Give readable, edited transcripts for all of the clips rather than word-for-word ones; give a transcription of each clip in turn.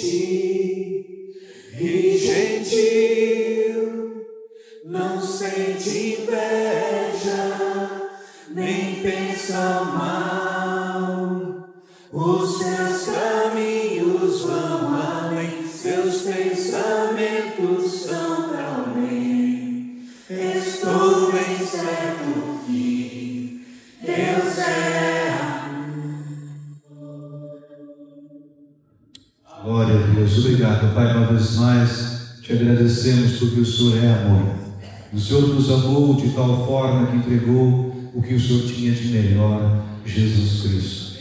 e gentil, não sente inveja, nem pensa mal. Os seus caminhos vão além, seus pensamentos são para mim. Estou bem certo que Deus é amor. Glória a Deus. Obrigado, Pai, uma vez mais te agradecemos porque o Senhor é amor. O Senhor nos amou de tal forma que entregou o que o Senhor tinha de melhor, Jesus Cristo,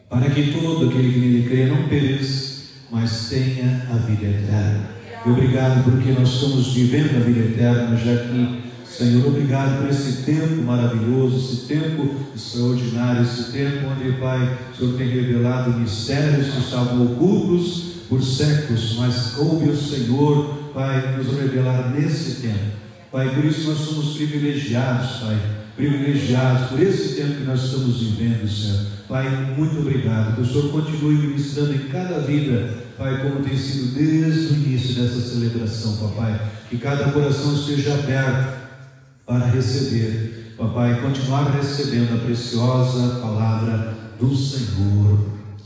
para que todo aquele que nele crê não pereça, mas tenha a vida eterna. E obrigado porque nós estamos vivendo a vida eterna já aqui. Senhor, obrigado por esse tempo maravilhoso, esse tempo extraordinário, esse tempo onde, Pai, o Senhor tem revelado mistérios que estavam ocultos por séculos, mas coube ao Senhor, Pai, nos revelar nesse tempo. Pai, por isso nós somos privilegiados, Pai, privilegiados por esse tempo que nós estamos vivendo, Senhor. Pai, muito obrigado, que o Senhor continue ministrando em cada vida, Pai, como tem sido desde o início dessa celebração, Papai, que cada coração esteja aberto para receber, Papai, continuar recebendo a preciosa palavra do Senhor.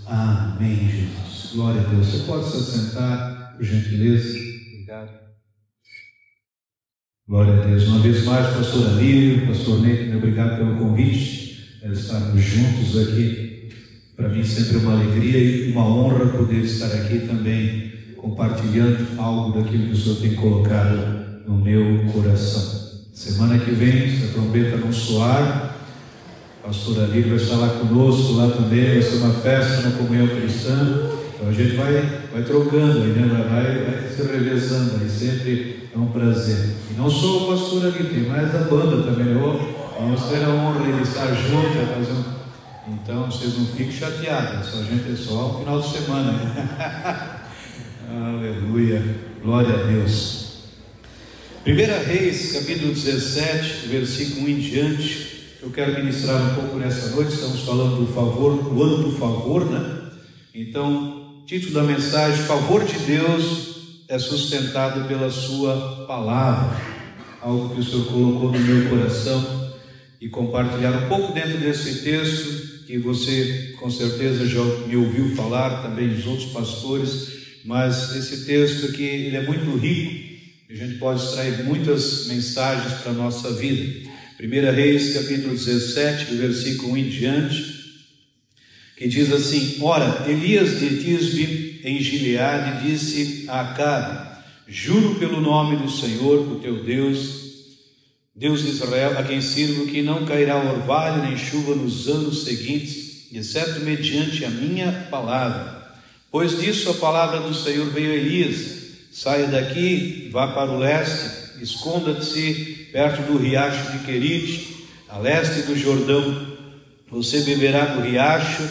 Amém, Jesus. Glória a Deus. Você pode se assentar, por gentileza? Obrigado. Glória a Deus. Uma vez mais, pastor Alírio, pastor Neto, obrigado pelo convite, estarmos juntos aqui. Para mim sempre é uma alegria e uma honra poder estar aqui também, compartilhando algo daquilo que o Senhor tem colocado no meu coração. Semana que vem, se a trombeta não soar, o pastor Alírio vai estar lá conosco, lá também, vai ser uma festa na comunhão cristã. Então a gente vai trocando aí, né? vai se revezando aí, sempre é um prazer. E não só o pastor aqui, tem mais a banda também. Vamos ter a honra de estar juntos. Então vocês não fiquem chateados, a gente é só um final de semana. Né? Aleluia, glória a Deus. 1 Reis, capítulo 17, versículo 1 em diante. Eu quero ministrar um pouco nessa noite. Estamos falando do favor, do ano do favor, né? Então, título da mensagem: favor de Deus é sustentado pela sua palavra. Algo que o Senhor colocou no meu coração, e compartilhar um pouco dentro desse texto, que você com certeza já me ouviu falar, também dos outros pastores, mas esse texto aqui, ele é muito rico. A gente pode extrair muitas mensagens para a nossa vida. 1 Reis, capítulo 17, do versículo 1 em diante, que diz assim: Ora, Elias de Tisbe, em Gileade, disse a Acabe: Juro pelo nome do Senhor, o teu Deus, Deus de Israel, a quem sirvo, que não cairá orvalho nem chuva nos anos seguintes, exceto mediante a minha palavra. Pois disso a palavra do Senhor veio a Elias: Saia daqui, vá para o leste, esconda-se perto do riacho de Querite, a leste do Jordão. Você beberá do riacho,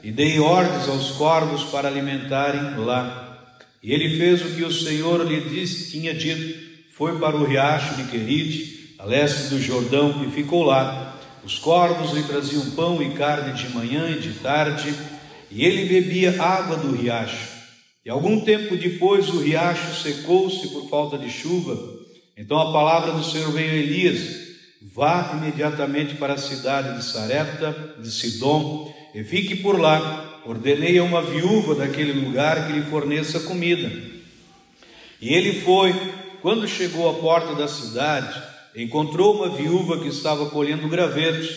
e dei ordens aos corvos para alimentarem lá. E ele fez o que o Senhor lhe tinha dito. Foi para o riacho de Querite, a leste do Jordão, e ficou lá. Os corvos lhe traziam pão e carne de manhã e de tarde, e ele bebia água do riacho. E algum tempo depois o riacho secou-se por falta de chuva. Então a palavra do Senhor veio a Elias: Vá imediatamente para a cidade de Sarepta de Sidom e fique por lá. Ordenei a uma viúva daquele lugar que lhe forneça comida. E ele foi. Quando chegou à porta da cidade, encontrou uma viúva que estava colhendo gravetos.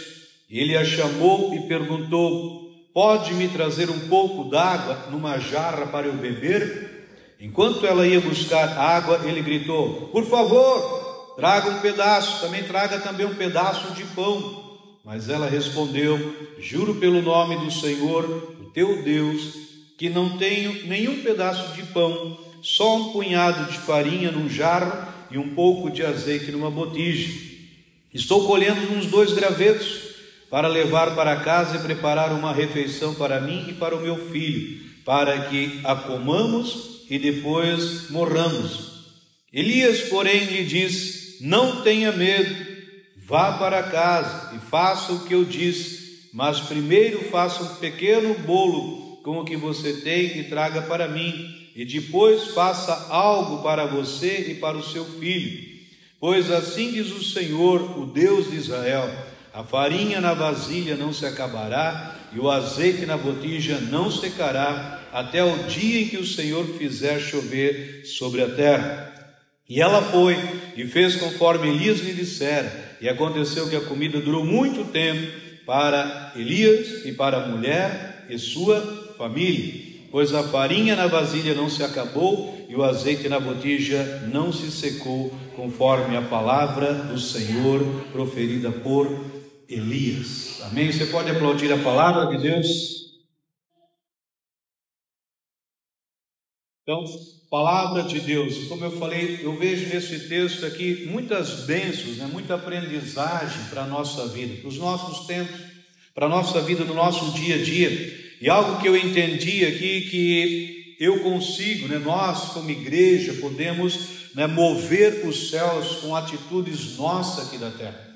Ele a chamou e perguntou: Pode me trazer um pouco d'água numa jarra para eu beber? Enquanto ela ia buscar água, ele gritou: Por favor, traga um pedaço, traga também um pedaço de pão. Mas ela respondeu: Juro pelo nome do Senhor, o teu Deus, que não tenho nenhum pedaço de pão, só um punhado de farinha num jarro e um pouco de azeite numa botija. Estou colhendo uns 2 gravetos para levar para casa e preparar uma refeição para mim e para o meu filho, para que a comamos e depois morramos. Elias, porém, lhe disse: Não tenha medo, vá para casa e faça o que eu disse, mas primeiro faça um pequeno bolo com o que você tem e traga para mim, e depois faça algo para você e para o seu filho. Pois assim diz o Senhor, o Deus de Israel: a farinha na vasilha não se acabará, e o azeite na botija não secará, até o dia em que o Senhor fizer chover sobre a terra. E ela foi e fez conforme Elias lhe dissera, e aconteceu que a comida durou muito tempo para Elias e para a mulher e sua família, pois a farinha na vasilha não se acabou e o azeite na botija não se secou, conforme a palavra do Senhor proferida por Elias. Amém? Você pode aplaudir a palavra de Deus? Então, palavra de Deus, como eu falei, eu vejo nesse texto aqui muitas bênçãos, muita aprendizagem para a nossa vida, para os nossos tempos, para a nossa vida, no nosso dia a dia. E algo que eu entendi aqui, que eu consigo, nós como igreja podemos mover os céus com atitudes nossas aqui da terra.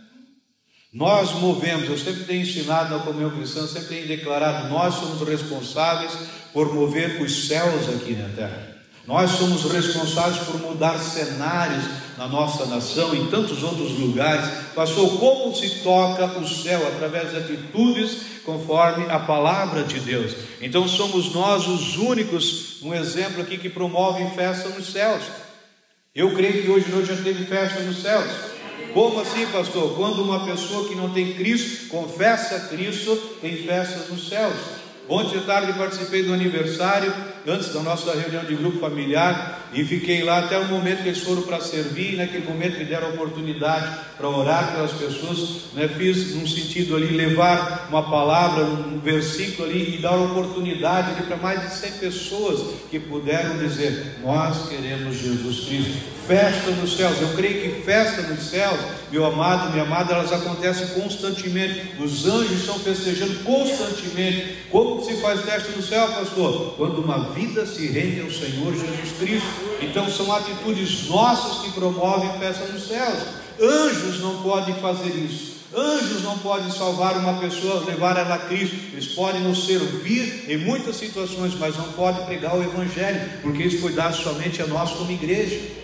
Nós movemos, eu sempre tenho ensinado na comunhão cristã, sempre tenho declarado, nós somos responsáveis por mover os céus aqui na terra. Nós somos responsáveis por mudar cenários na nossa nação, em tantos outros lugares. Pastor, como se toca o céu? Através de atitudes conforme a palavra de Deus. Então somos nós os únicos, um exemplo aqui, que promovem festa nos céus. Eu creio que hoje já teve festa nos céus. Como assim, pastor? Quando uma pessoa que não tem Cristo confessa Cristo, tem festas nos céus. Ontem de tarde participei do aniversário, antes da nossa reunião de grupo familiar, e fiquei lá até o momento que eles foram para servir. E naquele momento me deram a oportunidade para orar pelas pessoas, fiz num sentido ali, levar uma palavra, um versículo ali, e dar a oportunidade ali para mais de 100 pessoas que puderam dizer: nós queremos Jesus Cristo. Festa nos céus, eu creio que festa nos céus, meu amado, minha amada, elas acontecem constantemente. Os anjos estão festejando constantemente. Como se faz festa no céu, pastor? Quando uma vida se rende ao Senhor Jesus Cristo. Então são atitudes nossas que promovem festa nos céus. Anjos não podem fazer isso. Anjos não podem salvar uma pessoa, levar ela a Cristo. Eles podem nos servir em muitas situações, mas não podem pregar o Evangelho, porque isso foi dado somente a nós como igreja.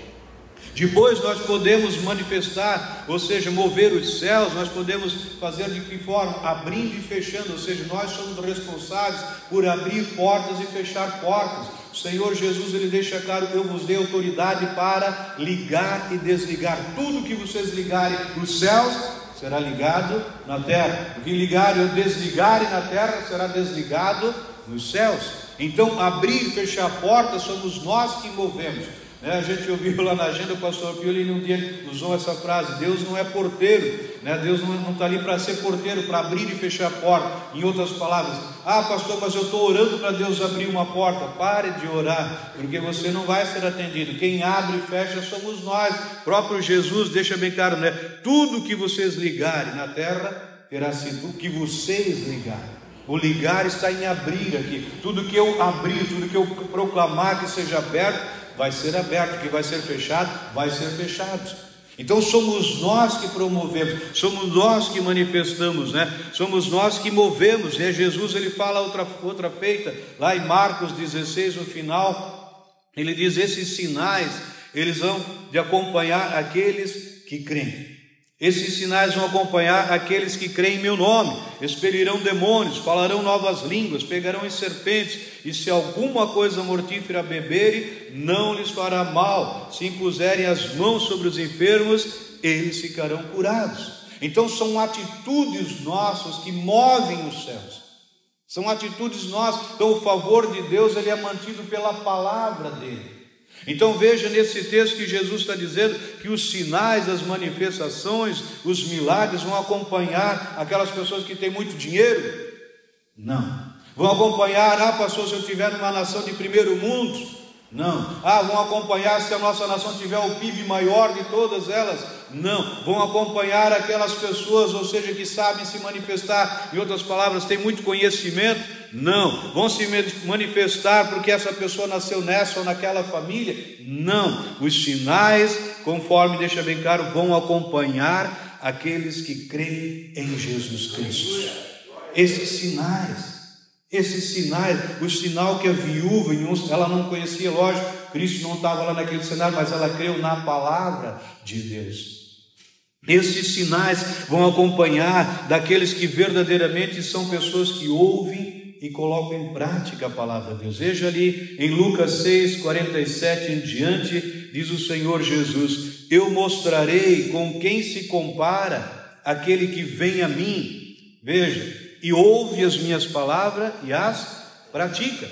Depois nós podemos manifestar, ou seja, mover os céus. Nós podemos fazer de que forma? Abrindo e fechando, ou seja, nós somos responsáveis por abrir portas e fechar portas. O Senhor Jesus, Ele deixa claro: eu vos dei autoridade para ligar e desligar. Tudo que vocês ligarem nos céus será ligado na terra. O que ligarem ou desligarem na terra será desligado nos céus. Então, abrir e fechar portas somos nós que movemos. A gente ouviu lá na agenda, o pastor Pio, ele um dia usou essa frase: Deus não é porteiro, Deus não está ali para ser porteiro, para abrir e fechar a porta. Em outras palavras: ah, pastor, mas eu estou orando para Deus abrir uma porta. Pare de orar, porque você não vai ser atendido. Quem abre e fecha somos nós. O próprio Jesus deixa bem claro, tudo que vocês ligarem na terra terá sido o que vocês ligarem. O ligar está em abrir aqui. Tudo que eu abrir, tudo que eu proclamar que seja aberto, vai ser aberto. O que vai ser fechado, vai ser fechado. Então somos nós que promovemos, somos nós que manifestamos, somos nós que movemos. Jesus, ele fala outra feita, lá em Marcos 16, no final, ele diz: esses sinais, eles vão de acompanhar aqueles que creem. Esses sinais vão acompanhar aqueles que creem em meu nome. Expelirão demônios, falarão novas línguas, pegarão em serpentes, e se alguma coisa mortífera beberem, não lhes fará mal. Se impuserem as mãos sobre os enfermos, eles ficarão curados. Então são atitudes nossas que movem os céus. São atitudes nossas. Então o favor de Deus, ele é mantido pela palavra dele. Então veja nesse texto que Jesus está dizendo que os sinais, as manifestações, os milagres vão acompanhar aquelas pessoas que têm muito dinheiro? Não. Vão acompanhar, pastor, se eu estiver numa nação de primeiro mundo? Não. Vão acompanhar se a nossa nação tiver o PIB maior de todas elas? Não. Vão acompanhar aquelas pessoas, ou seja, que sabem se manifestar, em outras palavras, têm muito conhecimento? Não. Vão se manifestar porque essa pessoa nasceu nessa ou naquela família? Não. Os sinais, conforme deixa bem claro, vão acompanhar aqueles que creem em Jesus Cristo. Esses sinais, Esses sinais, o sinal que a viúva, ela não conhecia, lógico, Cristo não estava lá naquele cenário, mas ela creu na palavra de Deus. Esses sinais vão acompanhar daqueles que verdadeiramente são pessoas que ouvem e colocam em prática a palavra de Deus. Veja ali em Lucas 6, 47 em diante, diz o Senhor Jesus: eu mostrarei com quem se compara aquele que vem a mim, veja, e ouve as minhas palavras e as pratica.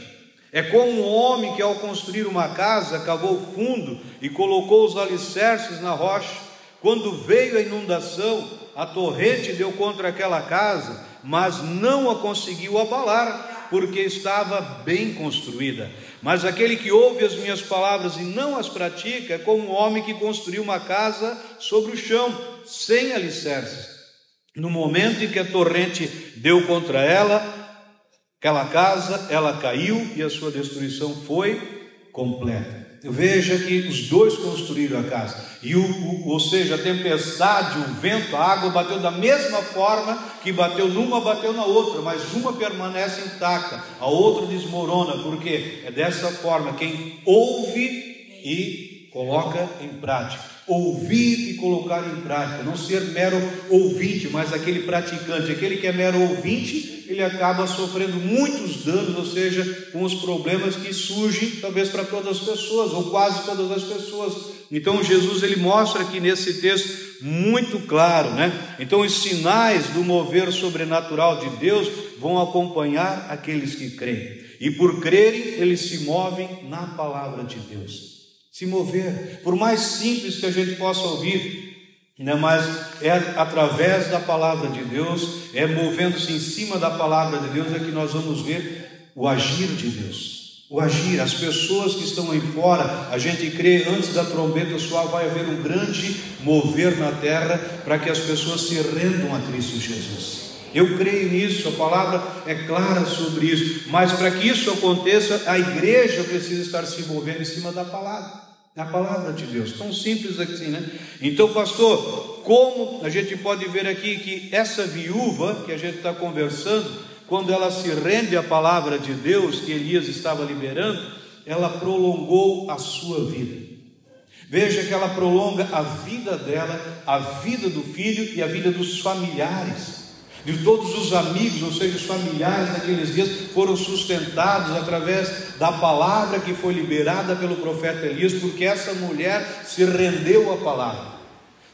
É como um homem que ao construir uma casa, cavou fundo e colocou os alicerces na rocha. Quando veio a inundação, a torrente deu contra aquela casa, mas não a conseguiu abalar, porque estava bem construída. Mas aquele que ouve as minhas palavras e não as pratica, é como um homem que construiu uma casa sobre o chão, sem alicerces. No momento em que a torrente deu contra ela, aquela casa, ela caiu e a sua destruição foi completa. Veja que os dois construíram a casa, ou seja, a tempestade, o vento, a água bateu da mesma forma que bateu numa, bateu na outra, mas uma permanece intacta, a outra desmorona, porque é dessa forma, quem ouve e coloca em prática. Ouvir e colocar em prática, não ser mero ouvinte, mas aquele praticante. Aquele que é mero ouvinte, ele acaba sofrendo muitos danos, ou seja, com os problemas que surgem talvez para todas as pessoas, ou quase todas as pessoas. Então Jesus, ele mostra aqui nesse texto muito claro, né? Então os sinais do mover sobrenatural de Deus vão acompanhar aqueles que creem, e por crerem eles se movem na palavra de Deus. Se mover, por mais simples que a gente possa ouvir, né, mas é através da palavra de Deus, é movendo-se em cima da palavra de Deus, é que nós vamos ver o agir de Deus. O agir, as pessoas que estão aí fora, a gente crê, antes da trombeta soar, vai haver um grande mover na terra, para que as pessoas se rendam a Cristo Jesus. Eu creio nisso, a palavra é clara sobre isso, mas para que isso aconteça, a igreja precisa estar se movendo em cima da palavra, a palavra de Deus, tão simples assim, né? Então, pastor, como a gente pode ver aqui que essa viúva que a gente está conversando, quando ela se rende à palavra de Deus que Elias estava liberando, ela prolongou a sua vida. Veja que ela prolonga a vida dela, a vida do filho e a vida dos familiares, de todos os amigos, ou seja, os familiares naqueles dias foram sustentados através da palavra que foi liberada pelo profeta Elias, porque essa mulher se rendeu à palavra.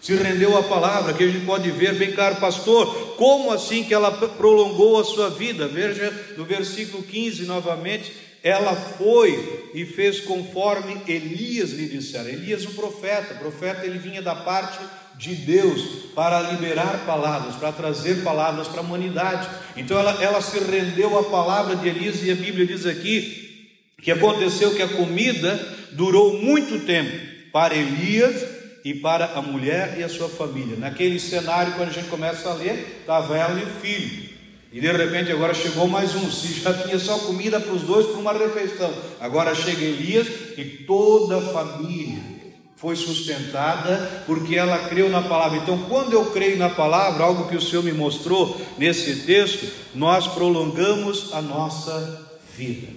Se rendeu à palavra, que a gente pode ver bem claro, pastor, como assim que ela prolongou a sua vida? Veja no versículo 15 novamente, ela foi e fez conforme Elias lhe dissera. Elias, o profeta ele vinha da parte de Deus para liberar palavras, para trazer palavras para a humanidade. Então ela se rendeu à palavra de Elias, e a Bíblia diz aqui que aconteceu que a comida durou muito tempo para Elias e para a mulher e a sua família. Naquele cenário, quando a gente começa a ler, estava ela e o filho, e de repente agora chegou mais um. Se já tinha só comida para os dois para uma refeição, agora chega Elias e toda a família foi sustentada, porque ela creu na palavra. Então, quando eu creio na palavra, algo que o Senhor me mostrou nesse texto, nós prolongamos a nossa vida.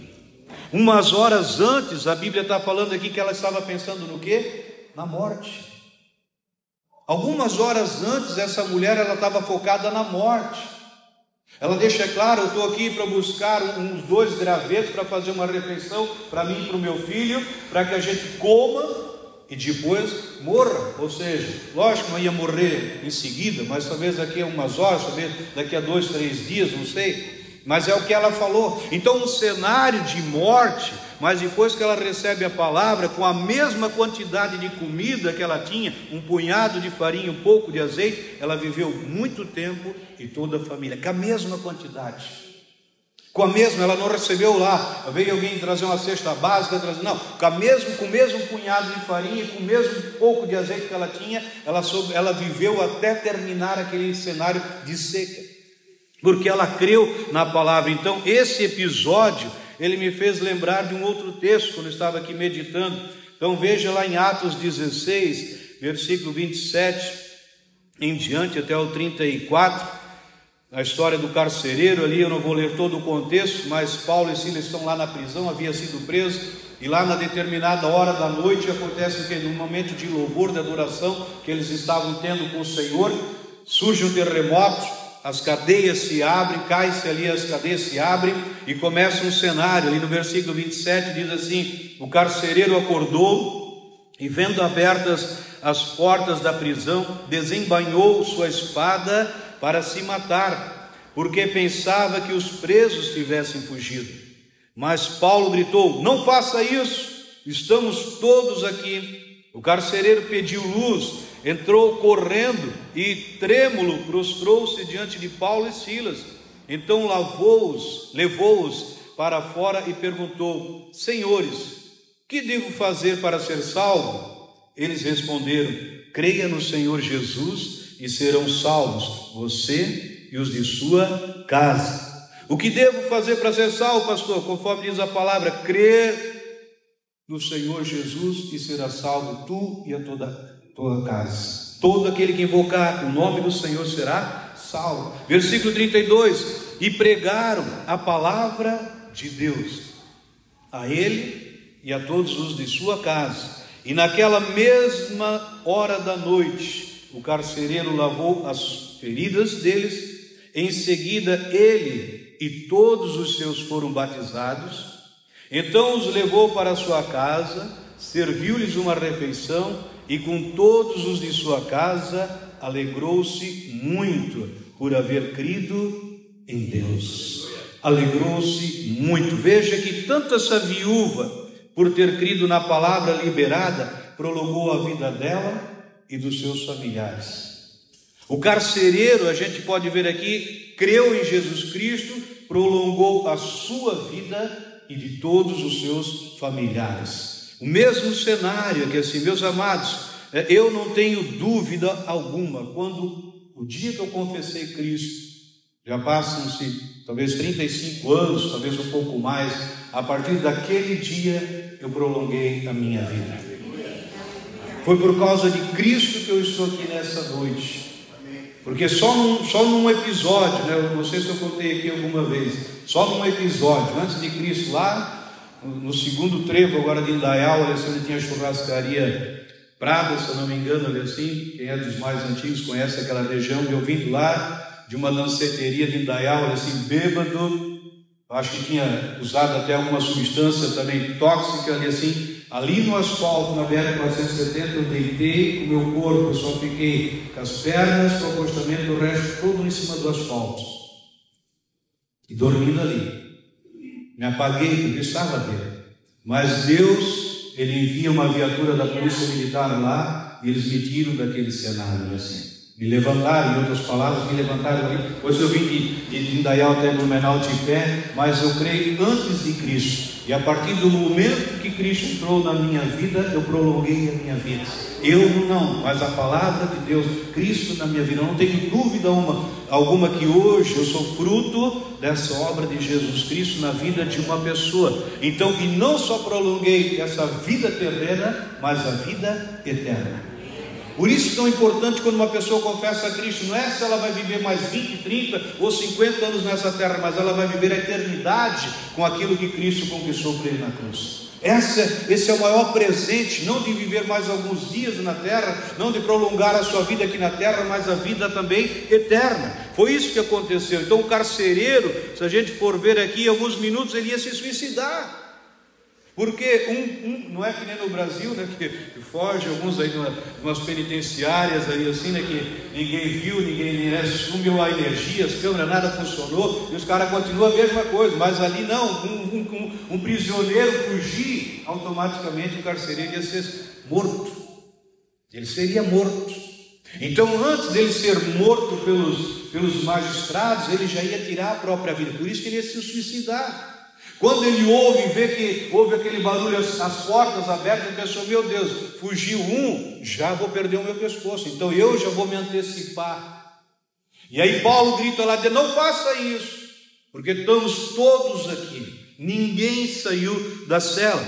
Umas horas antes, a Bíblia está falando aqui que ela estava pensando no quê? Na morte. Algumas horas antes, essa mulher, ela estava focada na morte. Ela deixa claro: eu estou aqui para buscar uns 2 gravetos para fazer uma refeição para mim e para o meu filho, para que a gente coma e depois morra. Ou seja, lógico, não ia morrer em seguida, mas talvez daqui a umas horas, talvez daqui a 2, 3 dias, não sei, mas é o que ela falou. Então um cenário de morte, mas depois que ela recebe a palavra, com a mesma quantidade de comida que ela tinha, um punhado de farinha, um pouco de azeite, ela viveu muito tempo, e toda a família, com a mesma quantidade, com a mesma, ela não recebeu lá, veio alguém trazer uma cesta básica, não, com o mesmo punhado de farinha, com o mesmo pouco de azeite que ela tinha, ela viveu até terminar aquele cenário de seca, porque ela creu na palavra. Então esse episódio, ele me fez lembrar de um outro texto, quando eu estava aqui meditando. Então veja lá em Atos 16, versículo 27 em diante até o 34, a história do carcereiro ali. Eu não vou ler todo o contexto, mas Paulo e Silas estão lá na prisão, havia sido preso, e lá na determinada hora da noite acontece que no momento de louvor, de adoração que eles estavam tendo com o Senhor, surge um terremoto, as cadeias se abrem, cai-se ali, as cadeias se abrem e começa um cenário. Ali no versículo 27 diz assim: o carcereiro acordou e, vendo abertas as portas da prisão, desembainhou sua espada para se matar, porque pensava que os presos tivessem fugido. Mas Paulo gritou: não faça isso, estamos todos aqui. O carcereiro pediu luz, entrou correndo e, trêmulo, prostrou-se diante de Paulo e Silas. Então levou-os para fora e perguntou: senhores, que devo fazer para ser salvo? Eles responderam: creia no Senhor Jesus e serão salvos, você e os de sua casa. O que devo fazer para ser salvo, pastor? Conforme diz a palavra, crer no Senhor Jesus e será salvo tu e a toda a tua casa. Todo aquele que invocar o nome do Senhor será salvo. Versículo 32: e pregaram a palavra de Deus a ele e a todos os de sua casa. E naquela mesma hora da noite, o carcereiro lavou as feridas deles. Em seguida, ele e todos os seus foram batizados. Então os levou para a sua casa, serviu-lhes uma refeição, e com todos os de sua casa alegrou-se muito por haver crido em Deus. Alegrou-se muito. Veja que tanto essa viúva, por ter crido na palavra liberada, prolongou a vida dela e dos seus familiares. O carcereiro, a gente pode ver aqui, creu em Jesus Cristo, prolongou a sua vida e de todos os seus familiares. O mesmo cenário que assim, meus amados, eu não tenho dúvida alguma, quando o dia que eu confessei Cristo, já passam-se talvez 35 anos, talvez um pouco mais, a partir daquele dia eu prolonguei a minha vida. Foi por causa de Cristo que eu estou aqui nessa noite. Porque só num episódio, né? Eu não sei se eu contei aqui alguma vez, só num episódio, antes de Cristo, lá no segundo trevo agora de Indaial, ali onde tinha a churrascaria Prada, se eu não me engano, ali assim, quem é dos mais antigos conhece aquela região, eu vindo lá de uma danceteria de Indaial, ali assim, bêbado, acho que tinha usado até alguma substância também tóxica, ali assim, ali no asfalto, na BR-470, eu deitei o meu corpo, eu só fiquei com as pernas para o acostamento, o resto todo em cima do asfalto, e dormindo ali. Me apaguei porque estava dentro, mas Deus, Ele envia uma viatura da polícia militar lá, e eles me tiram daquele cenário assim. Me levantaram, em outras palavras, me levantaram ali. Depois eu vim de Indaial até Blumenau de pé, mas eu creio antes de Cristo. E a partir do momento que Cristo entrou na minha vida, eu prolonguei a minha vida. Eu não, mas a palavra de Deus, Cristo na minha vida. Eu não tenho dúvida alguma que hoje eu sou fruto dessa obra de Jesus Cristo na vida de uma pessoa. Então, e não só prolonguei essa vida terrena, mas a vida eterna. Por isso é tão importante quando uma pessoa confessa a Cristo, não é se ela vai viver mais 20, 30 ou 50 anos nessa terra, mas ela vai viver a eternidade com aquilo que Cristo conquistou por ele na cruz. Esse é o maior presente, não de viver mais alguns dias na terra, não de prolongar a sua vida aqui na terra, mas a vida também eterna. Foi isso que aconteceu. Então o carcereiro, se a gente for ver aqui, em alguns minutos ele ia se suicidar. Porque não é que nem no Brasil, né, que foge alguns aí umas penitenciárias aí assim, né, que ninguém viu, ninguém sumiu a energia, as câmeras, nada funcionou, e os caras continuam a mesma coisa, mas ali não, um prisioneiro fugir, automaticamente o carcereiro ia ser morto, ele seria morto. Então antes dele ser morto pelos magistrados, ele já ia tirar a própria vida, por isso que ele ia se suicidar. Quando ele ouve e vê que houve aquele barulho, as portas abertas, ele pensou, meu Deus, fugiu um, já vou perder o meu pescoço, então eu já vou me antecipar. E aí Paulo grita lá dentro, não faça isso, porque estamos todos aqui, ninguém saiu da cela.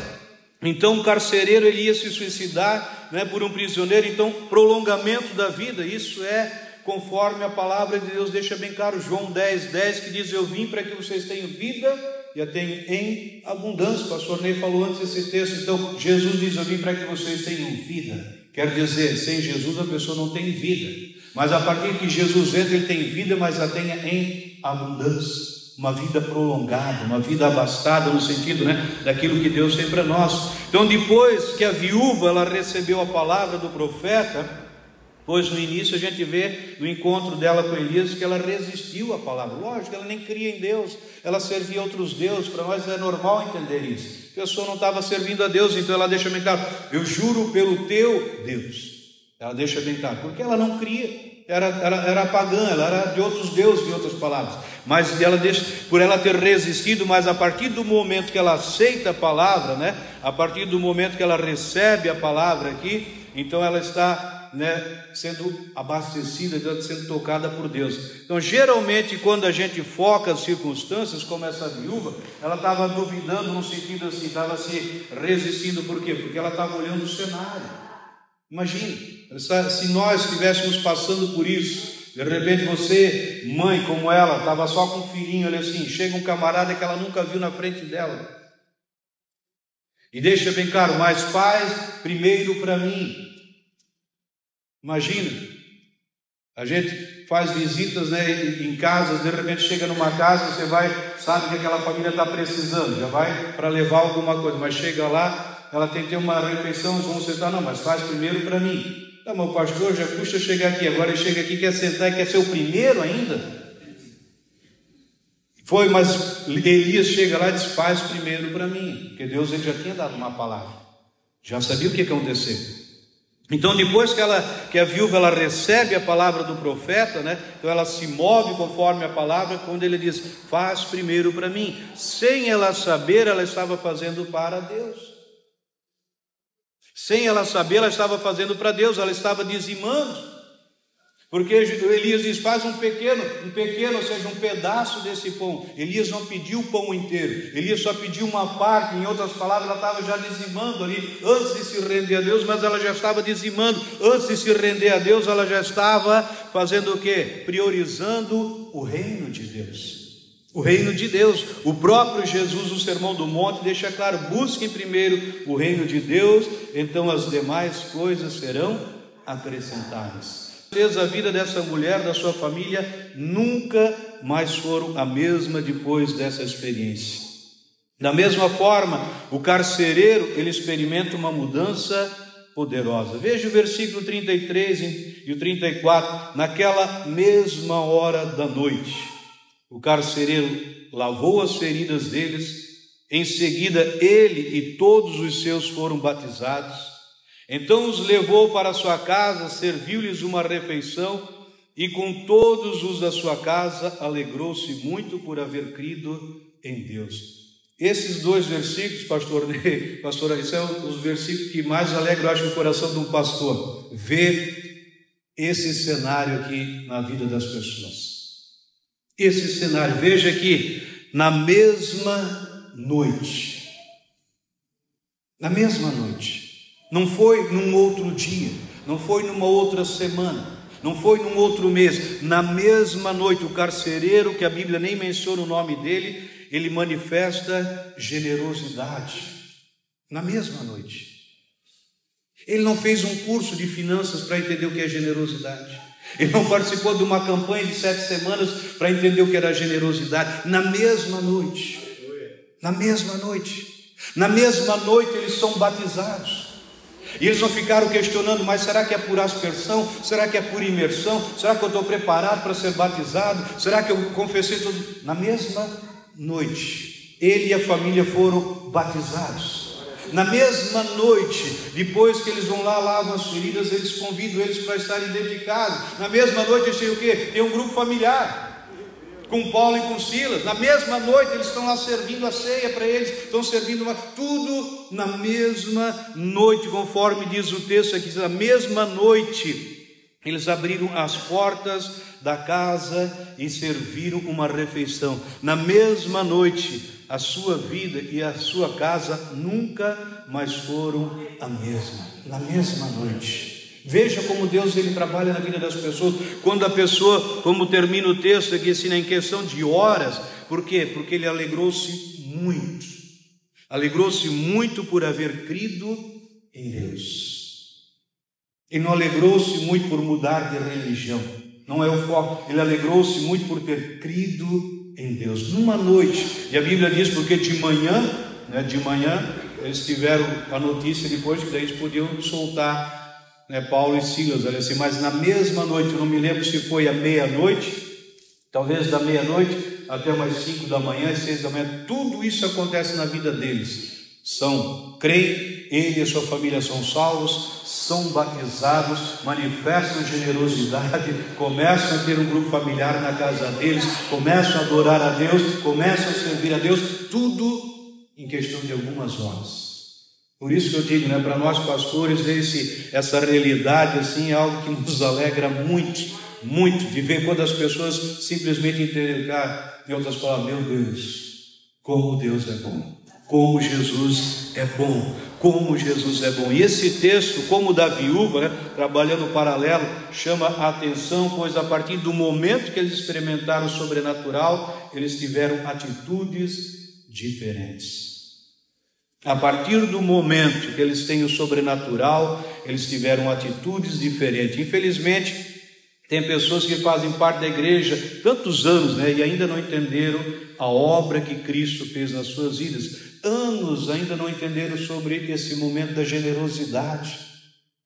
Então o carcereiro ele ia se suicidar, né, por um prisioneiro. Então prolongamento da vida, isso é conforme a palavra de Deus deixa bem claro, João 10:10, que diz: eu vim para que vocês tenham vida e a tenham em abundância. O pastor Ney falou antes esse texto. Então Jesus diz: eu vim para que vocês tenham vida. Quer dizer, sem Jesus a pessoa não tem vida, mas a partir que Jesus entra, ele tem vida, mas a tenha em abundância. Uma vida prolongada, uma vida abastada, no sentido, daquilo que Deus tem para nós. Então, depois que a viúva ela recebeu a palavra do profeta, pois no início a gente vê no encontro dela com Elias que ela resistiu à palavra. Lógico, ela nem cria em Deus, ela servia outros deuses. Para nós é normal entender isso. A pessoa não estava servindo a Deus, então ela deixa bem claro: eu juro pelo teu Deus. Ela deixa bem claro, porque ela não cria. Era pagã, ela era de outros deuses, em outras palavras. Mas ela deixa, por ela ter resistido, mas a partir do momento que ela aceita a palavra, a partir do momento que ela recebe a palavra aqui, então ela está sendo abastecida, sendo tocada por Deus. Então, geralmente, quando a gente foca as circunstâncias, como essa viúva, ela estava duvidando no sentido assim, estava se resistindo. Por quê? Porque ela estava olhando o cenário. Imagina, se nós estivéssemos passando por isso, de repente você, mãe como ela, estava só com um filhinho ali assim, chega um camarada que ela nunca viu na frente dela, e deixa bem claro: mas faz primeiro para mim. Imagina, a gente faz visitas em casas, de repente chega numa casa, você vai, sabe que aquela família está precisando, já vai para levar alguma coisa, mas chega lá, ela tem que ter uma refeição, eles vão sentar: não, mas faz primeiro para mim. Não, meu pastor, já custa chegar aqui, agora ele chega aqui, quer sentar e quer ser o primeiro ainda? Foi, mas Elias chega lá e diz: faz primeiro para mim, porque Deus ele já tinha dado uma palavra, já sabia o que ia acontecer. Então, depois que a viúva ela recebe a palavra do profeta, então ela se move conforme a palavra, quando ele diz: faz primeiro para mim. Sem ela saber, ela estava fazendo para Deus. Sem ela saber, ela estava fazendo para Deus, ela estava dizimando. Porque Elias diz: faz um pequeno, ou seja, um pedaço desse pão. Elias não pediu o pão inteiro, Elias só pediu uma parte. Em outras palavras, ela estava já dizimando ali, antes de se render a Deus, mas ela já estava dizimando. Antes de se render a Deus, ela já estava fazendo o quê? Priorizando o reino de Deus. O reino de Deus. O próprio Jesus, no Sermão do Monte, deixa claro: busquem primeiro o reino de Deus, então as demais coisas serão acrescentadas. A vida dessa mulher, da sua família, nunca mais foram a mesma depois dessa experiência. Da mesma forma, o carcereiro, ele experimenta uma mudança poderosa. Veja o versículo 33 e o 34. Naquela mesma hora da noite, o carcereiro lavou as feridas deles, em seguida ele e todos os seus foram batizados. Então os levou para sua casa, serviu-lhes uma refeição, e com todos os da sua casa alegrou-se muito por haver crido em Deus. Esses dois versículos, pastor, esses são os versículos que mais alegram, acho, o coração de um pastor, ver esse cenário aqui na vida das pessoas. Esse cenário, veja aqui, na mesma noite, não foi num outro dia, não foi numa outra semana, não foi num outro mês, na mesma noite, o carcereiro, que a Bíblia nem menciona o nome dele, ele manifesta generosidade, na mesma noite. Ele não fez um curso de finanças para entender o que é generosidade, ele não participou de uma campanha de 7 semanas para entender o que era generosidade. Na mesma noite, eles são batizados. E eles não ficaram questionando: mas será que é por aspersão? Será que é por imersão? Será que eu estou preparado para ser batizado? Será que eu confessei tudo? Na mesma noite, ele e a família foram batizados. Na mesma noite, depois que eles vão lá, lavam as feridas, eles convidam eles para estarem dentro de casa. Na mesma noite, eles têm o quê? Tem um grupo familiar, com Paulo e com Silas. Na mesma noite, eles estão lá servindo a ceia para eles, estão servindo tudo na mesma noite, conforme diz o texto aqui. Na mesma noite, eles abriram as portas da casa e serviram uma refeição. Na mesma noite, a sua vida e a sua casa nunca mais foram a mesma. Na mesma noite. Veja como Deus ele trabalha na vida das pessoas. Quando a pessoa, como termina o texto aqui assim, em questão de horas, por quê? Porque ele alegrou-se muito por haver crido em Deus. Ele não alegrou-se muito por mudar de religião, não é o foco. Ele alegrou-se muito por ter crido em Deus. Numa noite, e a Bíblia diz porque de manhã eles tiveram a notícia depois que daí eles podiam soltar, Paulo e Silas, olha assim, mas na mesma noite, eu não me lembro se foi à meia-noite, talvez da meia-noite até umas 5 da manhã, 6 da manhã, tudo isso acontece na vida deles. Creem, ele e a sua família são salvos, são batizados, manifestam generosidade, começam a ter um grupo familiar na casa deles, começam a adorar a Deus, começam a servir a Deus, tudo em questão de algumas horas. Por isso que eu digo, para nós pastores, essa realidade assim é algo que nos alegra muito, de ver quando as pessoas simplesmente entendem, em outras palavras, meu Deus, como Deus é bom, como Jesus é bom, como Jesus é bom. E esse texto, como o da viúva, trabalhando paralelo, chama a atenção, pois a partir do momento que eles experimentaram o sobrenatural, eles tiveram atitudes diferentes. A partir do momento que eles têm o sobrenatural, eles tiveram atitudes diferentes. Infelizmente, tem pessoas que fazem parte da igreja tantos anos, e ainda não entenderam a obra que Cristo fez nas suas vidas. Anos ainda não entenderam sobre esse momento da generosidade.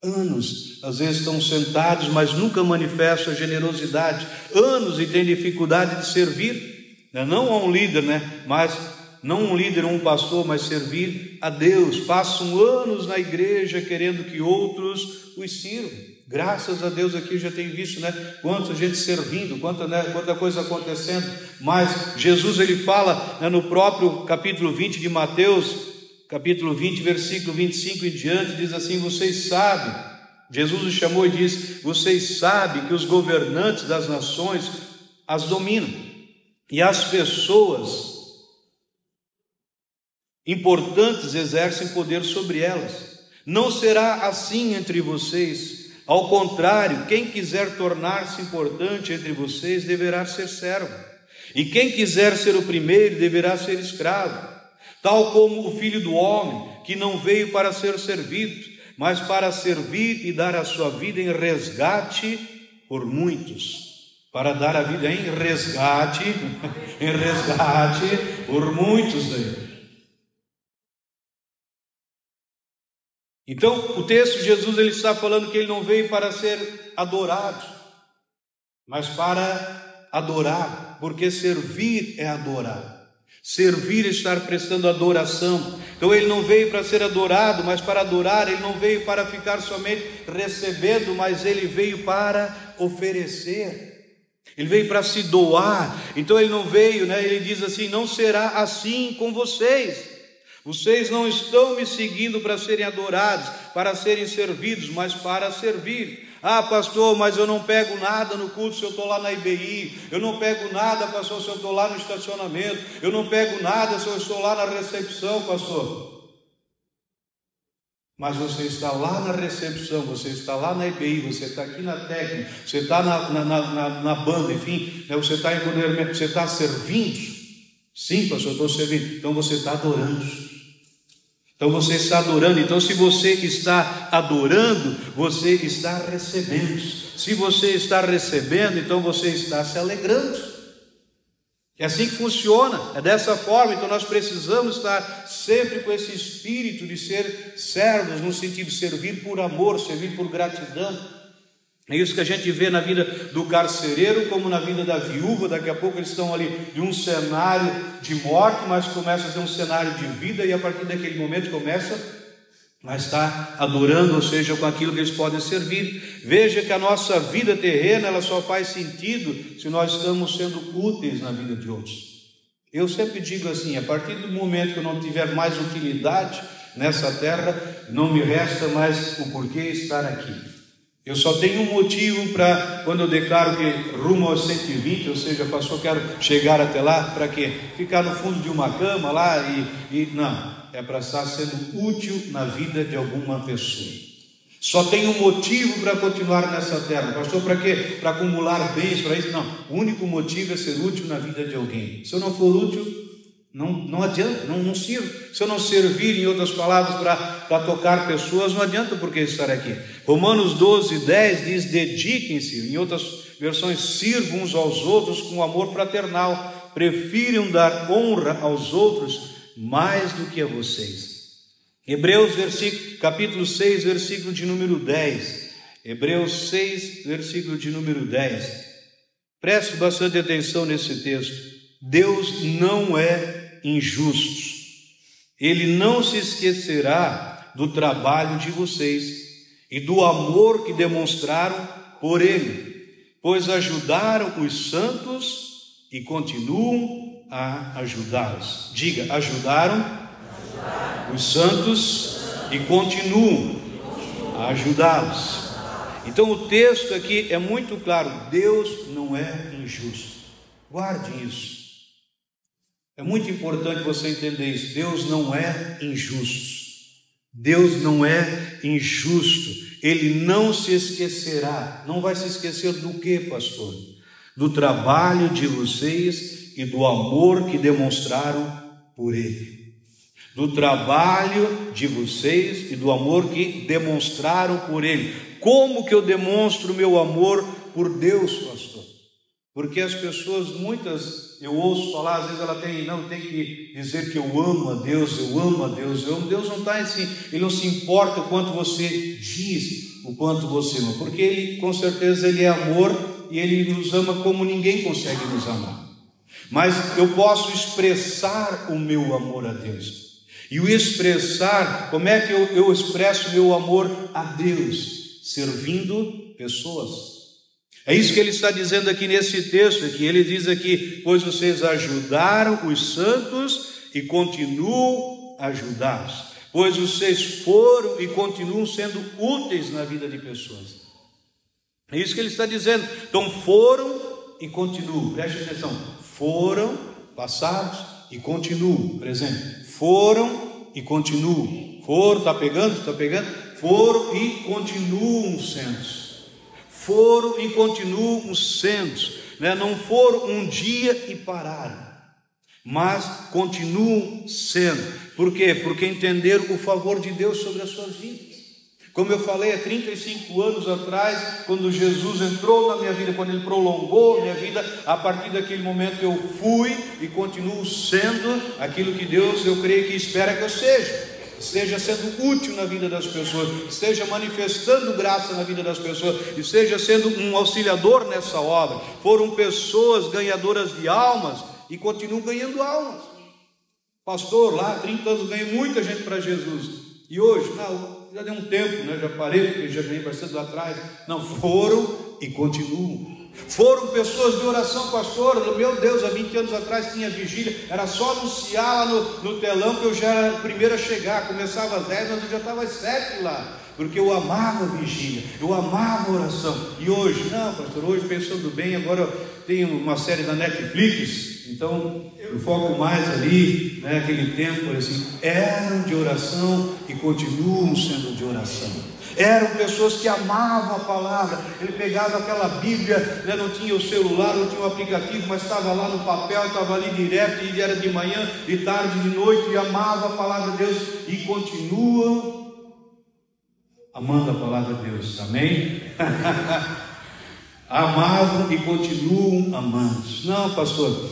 Anos, às vezes estão sentados, mas nunca manifestam a generosidade. Anos e têm dificuldade de servir, não a um líder, mas não um líder ou um pastor, mas servir a Deus. Passam anos na igreja querendo que outros os sirvam. Graças a Deus aqui eu já tenho visto, quanta gente servindo, quanta coisa acontecendo. Mas Jesus ele fala, no próprio capítulo 20 de Mateus, capítulo 20, versículo 25 em diante, diz assim: vocês sabem, Jesus os chamou e disse: vocês sabem que os governantes das nações as dominam, e as pessoas importantes exercem poder sobre elas. Não será assim entre vocês. Ao contrário, quem quiser tornar-se importante entre vocês deverá ser servo, e quem quiser ser o primeiro deverá ser escravo, tal como o Filho do Homem, que não veio para ser servido, mas para servir e dar a sua vida em resgate por muitos. Para dar a vida em resgate por muitos. Então, o texto de Jesus ele está falando que ele não veio para ser adorado, mas para adorar, porque servir é adorar. Servir é estar prestando adoração. Então ele não veio para ser adorado, mas para adorar. Ele não veio para ficar somente recebendo, mas ele veio para oferecer. Ele veio para se doar. Então ele não veio, ele diz assim: não será assim com vocês. Vocês não estão me seguindo para serem adorados, para serem servidos, mas para servir. Ah, pastor, mas eu não pego nada no culto se eu estou lá na IBI. Eu não pego nada, pastor, se eu estou lá no estacionamento. Eu não pego nada se eu estou lá na recepção, pastor. Mas você está lá na recepção, você está lá na IBI, você está aqui na técnica, você está na banda, enfim, você está em poder, você está servindo. Sim, pastor, eu estou servindo. Então você está adorando. Então você está adorando. Então se você está adorando, você está recebendo. Se você está recebendo, então você está se alegrando. É assim que funciona, é dessa forma. Então nós precisamos estar sempre com esse espírito de ser servos, no sentido de servir por amor, servir por gratidão. É isso que a gente vê na vida do carcereiro, como na vida da viúva. Daqui a pouco eles estão ali de um cenário de morte, mas começa a ter um cenário de vida, e a partir daquele momento começa a estar adorando, ou seja, com aquilo que eles podem servir. Veja que a nossa vida terrena, ela só faz sentido se nós estamos sendo úteis na vida de outros. Eu sempre digo assim: a partir do momento que eu não tiver mais utilidade nessa terra, não me resta mais o porquê estar aqui. Eu só tenho um motivo para, quando eu declaro que rumo aos 120, ou seja, pastor, quero chegar até lá, para quê? Ficar no fundo de uma cama lá não, é para estar sendo útil na vida de alguma pessoa. Só tem um motivo para continuar nessa terra. Pastor, para quê? Para acumular bens, para isso? Não. O único motivo é ser útil na vida de alguém. Se eu não for útil, não adianta, não sirvo. Se eu não servir, em outras palavras, para tocar pessoas, não adianta porque estar aqui. Romanos 12:10 diz: dediquem-se. Em outras versões, sirvam uns aos outros com amor fraternal. Prefiram dar honra aos outros mais do que a vocês. Hebreus capítulo 6, versículo de número 10. Hebreus 6, versículo de número 10. Preste bastante atenção nesse texto. Deus não é injusto. Ele não se esquecerá do trabalho de vocês e do amor que demonstraram por Ele, pois ajudaram os santos e continuam a ajudá-los. Diga, ajudaram os santos e continuam a ajudá-los. Então o texto aqui é muito claro: Deus não é injusto. Guarde isso. É muito importante você entender isso. Deus não é injusto. Deus não é injusto. Ele não se esquecerá. Não vai se esquecer do que, pastor? Do trabalho de vocês e do amor que demonstraram por Ele. Do trabalho de vocês e do amor que demonstraram por Ele. Como que eu demonstro meu amor por Deus, pastor? Porque as pessoas, muitas, eu ouço falar, às vezes ela tem que dizer que eu amo a Deus, eu amo a Deus, eu amo. Deus não está assim, Ele não se importa o quanto você diz, o quanto você ama, porque Ele, com certeza, Ele é amor e Ele nos ama como ninguém consegue nos amar. Mas eu posso expressar o meu amor a Deus. E o expressar, como é que eu expresso meu amor a Deus? Servindo pessoas. É isso que ele está dizendo aqui nesse texto aqui. Ele diz aqui: pois vocês ajudaram os santos e continuam a ajudá-los. Pois vocês foram e continuam sendo úteis na vida de pessoas. É isso que ele está dizendo. Então foram e continuam. Preste atenção. Foram, passados, e continuam, presente. Foram e continuam. Foram, está pegando? Está pegando? Foram e continuam sendo. Foram e continuam sendo, né? Não foram um dia e pararam, mas continuam sendo. Por quê? Porque entenderam o favor de Deus sobre as suas vidas. Como eu falei, há 35 anos atrás, quando Jesus entrou na minha vida, quando Ele prolongou a minha vida, a partir daquele momento eu fui e continuo sendo aquilo que Deus, eu creio que espera que eu seja. Esteja sendo útil na vida das pessoas, esteja manifestando graça na vida das pessoas, esteja sendo um auxiliador nessa obra. Foram pessoas ganhadoras de almas e continuam ganhando almas. Pastor, lá há 30 anos ganhei muita gente para Jesus. E hoje, não, já deu um tempo, né? Já parei, porque já ganhei bastante lá atrás. Não, foram e continuam. Foram pessoas de oração, pastor. Meu Deus, há 20 anos atrás tinha vigília, era só anunciar lá no telão que eu já era o primeiro a chegar. Começava às 10, mas eu já estava às 7 lá, porque eu amava a vigília, eu amava a oração. E hoje, não, pastor, hoje pensando bem, agora eu tenho uma série da Netflix, então eu foco mais ali, né? Aquele tempo assim, eram de oração e continuam sendo de oração. Eram pessoas que amavam a palavra. Ele pegava aquela Bíblia, né? Não tinha o celular, não tinha o aplicativo, mas estava lá no papel, estava ali direto, e era de manhã, de tarde, de noite, e amava a palavra de Deus, e continua amando a palavra de Deus, amém? Amavam e continuam amando. Não, pastor,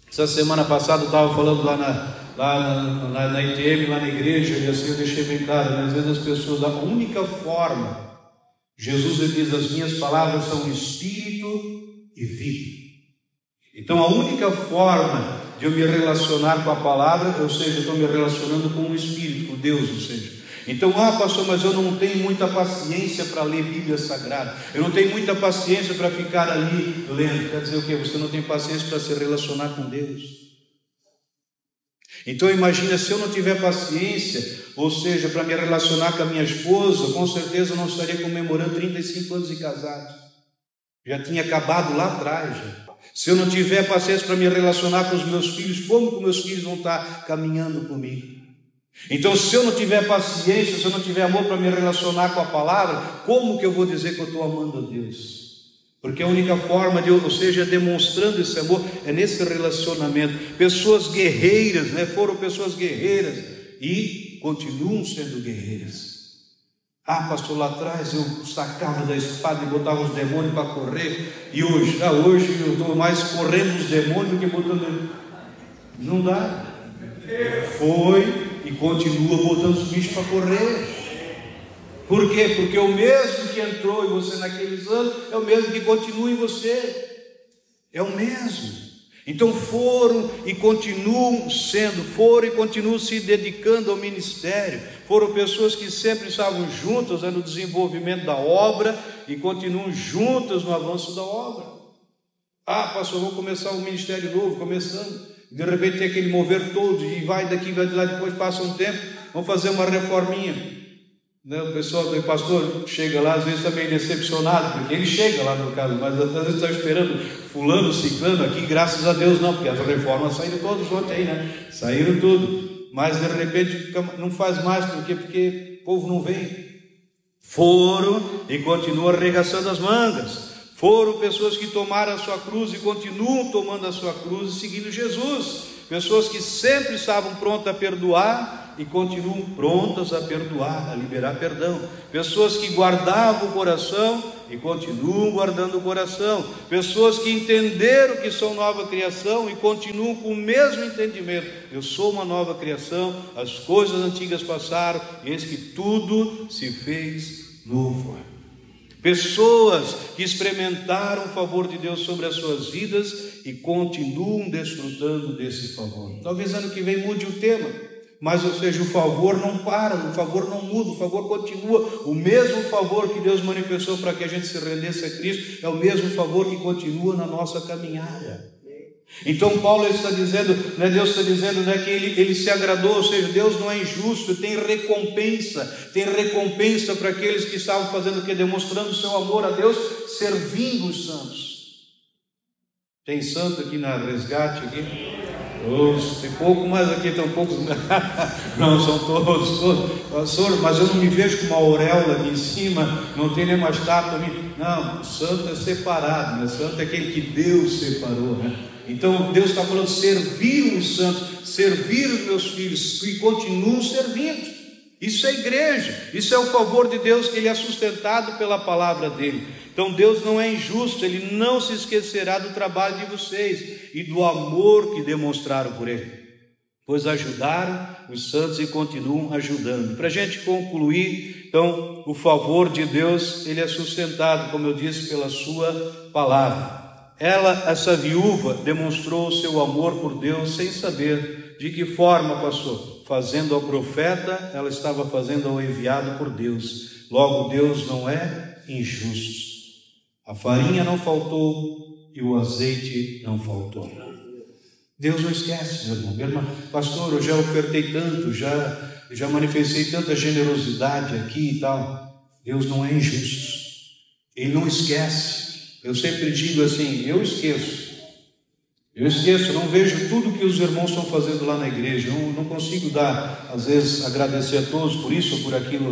essa semana passada eu estava falando lá na ITM, lá na igreja, e assim eu deixei bem claro, né? Às vezes as pessoas, a única forma, Jesus ele diz: as minhas palavras são espírito e vida. Então a única forma de eu me relacionar com a palavra, ou seja, eu estou me relacionando com o Espírito, com Deus, ou seja. Então, pastor, mas eu não tenho muita paciência para ler Bíblia Sagrada, eu não tenho muita paciência para ficar ali lendo. Quer dizer o quê? Você não tem paciência para se relacionar com Deus. Então imagina, se eu não tiver paciência, ou seja, para me relacionar com a minha esposa, com certeza eu não estaria comemorando 35 anos de casado. Já tinha acabado lá atrás. Já. Se eu não tiver paciência para me relacionar com os meus filhos, como que meus filhos vão estar caminhando comigo? Então, se eu não tiver paciência, se eu não tiver amor para me relacionar com a palavra, como que eu vou dizer que eu estou amando a Deus? Porque a única forma de, ou seja, demonstrando esse amor, é nesse relacionamento. Pessoas guerreiras, né? Foram pessoas guerreiras e continuam sendo guerreiras. Ah, pastor, lá atrás eu sacava da espada e botava os demônios para correr, e hoje eu estou mais correndo os demônios do que botando. Não dá. Foi e continua botando os bichos para correr. Por quê? Porque o mesmo que entrou em você naqueles anos é o mesmo que continua em você. É o mesmo. Então foram e continuam se dedicando ao ministério. Foram pessoas que sempre estavam juntas no desenvolvimento da obra e continuam juntas no avanço da obra. Ah, pastor, vou começar um ministério novo, começando. De repente tem aquele mover todo e vai daqui, vai de lá, depois passa um tempo, vamos fazer uma reforminha. O pessoal do pastor chega lá, às vezes também decepcionado, porque ele chega lá no caso, mas às vezes está esperando fulano, ciclano, aqui graças a Deus não, porque as reformas saíram todas ontem aí, né? Saíram tudo, mas de repente não faz mais, porque o povo não vem. Foram e continuam arregaçando as mangas. Foram pessoas que tomaram a sua cruz e continuam tomando a sua cruz e seguindo Jesus. Pessoas que sempre estavam prontas a perdoar e continuam prontas a perdoar, a liberar perdão. Pessoas que guardavam o coração e continuam guardando o coração. Pessoas que entenderam que são nova criação e continuam com o mesmo entendimento. Eu sou uma nova criação, as coisas antigas passaram, e eis que tudo se fez novo. Pessoas que experimentaram o favor de Deus sobre as suas vidas e continuam desfrutando desse favor. Talvez ano que vem mude o tema, mas ou seja, o favor não para, o favor não muda, o favor continua. O mesmo favor que Deus manifestou para que a gente se rendesse a Cristo é o mesmo favor que continua na nossa caminhada. Então Paulo está dizendo, né, Deus está dizendo, né, que ele se agradou, ou seja, Deus não é injusto, tem recompensa para aqueles que estavam fazendo o que? Demonstrando o seu amor a Deus, servindo os santos. Tem santo aqui na Resgate aqui? Tem pouco, mas aqui estão poucos. Não, são todos. Pastor, mas eu não me vejo com uma auréola aqui em cima, não tem nem uma estátua ali. Não, o santo é separado, né? Santo é aquele que Deus separou, né? Então Deus está falando servir os santos, servir os meus filhos, e continuam servindo. Isso é igreja, isso é o favor de Deus, que Ele é sustentado pela palavra dEle. Então Deus não é injusto, Ele não se esquecerá do trabalho de vocês e do amor que demonstraram por Ele, pois ajudaram os santos e continuam ajudando. Para a gente concluir, então, o favor de Deus, Ele é sustentado, como eu disse, pela sua palavra. Essa viúva, demonstrou o seu amor por Deus sem saber de que forma, pastor. Fazendo ao profeta, ela estava fazendo ao enviado por Deus. Logo, Deus não é injusto. A farinha não faltou e o azeite não faltou. Deus não esquece, meu irmão. Pastor, eu já ofertei tanto, já manifestei tanta generosidade aqui e tal. Deus não é injusto. Ele não esquece. Eu sempre digo assim, eu esqueço, não vejo tudo que os irmãos estão fazendo lá na igreja, eu não consigo às vezes, agradecer a todos por isso ou por aquilo,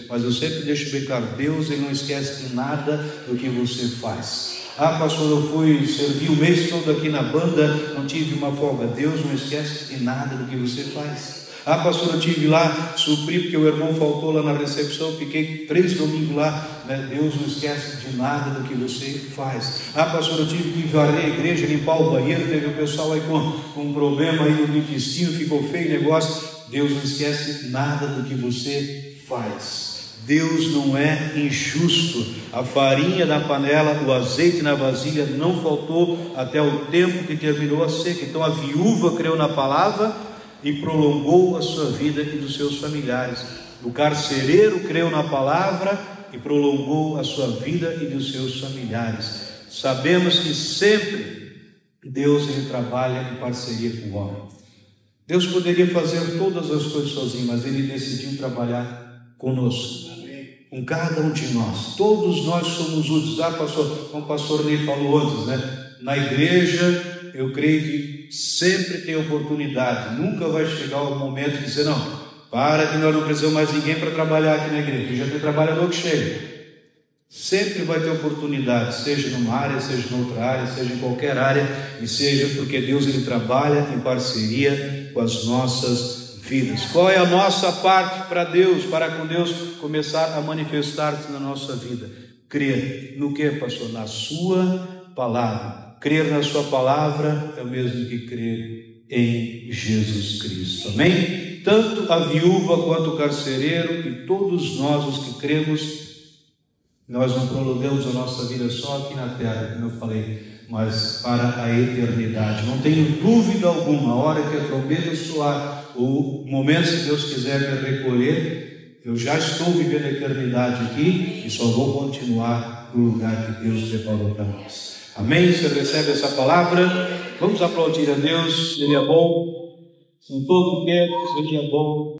mas eu sempre deixo bem claro, Deus, Ele não esquece de nada do que você faz. Ah, pastor, eu fui servir o mês todo aqui na banda, não tive uma folga. Deus não esquece de nada do que você faz. Ah, pastor, eu tive lá, supri porque o irmão faltou lá na recepção, fiquei 3 domingos lá, né? Deus não esquece de nada do que você faz. Ah, pastor, eu tive que varrer a igreja, limpar o banheiro, teve o pessoal aí com um problema aí no intestino, ficou feio o negócio. Deus não esquece nada do que você faz. Deus não é injusto. A farinha na panela, o azeite na vasilha não faltou até o tempo que terminou a seca. Então a viúva creu na palavra e prolongou a sua vida e dos seus familiares. O carcereiro creu na palavra e prolongou a sua vida e dos seus familiares. Sabemos que sempre Deus, Ele trabalha em parceria com o homem. Deus poderia fazer todas as coisas sozinho, mas Ele decidiu trabalhar conosco, com cada um de nós. Todos nós somos úteis. Pastor, como o pastor Ney falou antes, né? Na igreja, eu creio que sempre tem oportunidade, nunca vai chegar o momento de dizer, não, Para que nós não precisamos mais de ninguém para trabalhar aqui na igreja. Já tem trabalhador que chega. Sempre vai ter oportunidade, seja numa área, seja em outra área, seja em qualquer área, e seja porque Deus ele trabalha em parceria com as nossas vidas. Qual é a nossa parte para Deus, para com Deus começar a manifestar-se na nossa vida? Crer no que, pastor? Na sua palavra. Crer na sua palavra é o mesmo que crer em Jesus Cristo. Amém? Tanto a viúva quanto o carcereiro e todos nós os que cremos, nós não prolongamos a nossa vida só aqui na terra, como eu falei, mas para a eternidade. Não tenho dúvida alguma, a hora que a trombeta soar, o momento que Deus quiser me recolher, eu já estou vivendo a eternidade aqui e só vou continuar no lugar que Deus preparou para nós. Amém? Você recebe essa palavra? Vamos aplaudir a Deus, Ele é bom, em todo o tempo, Ele é bom.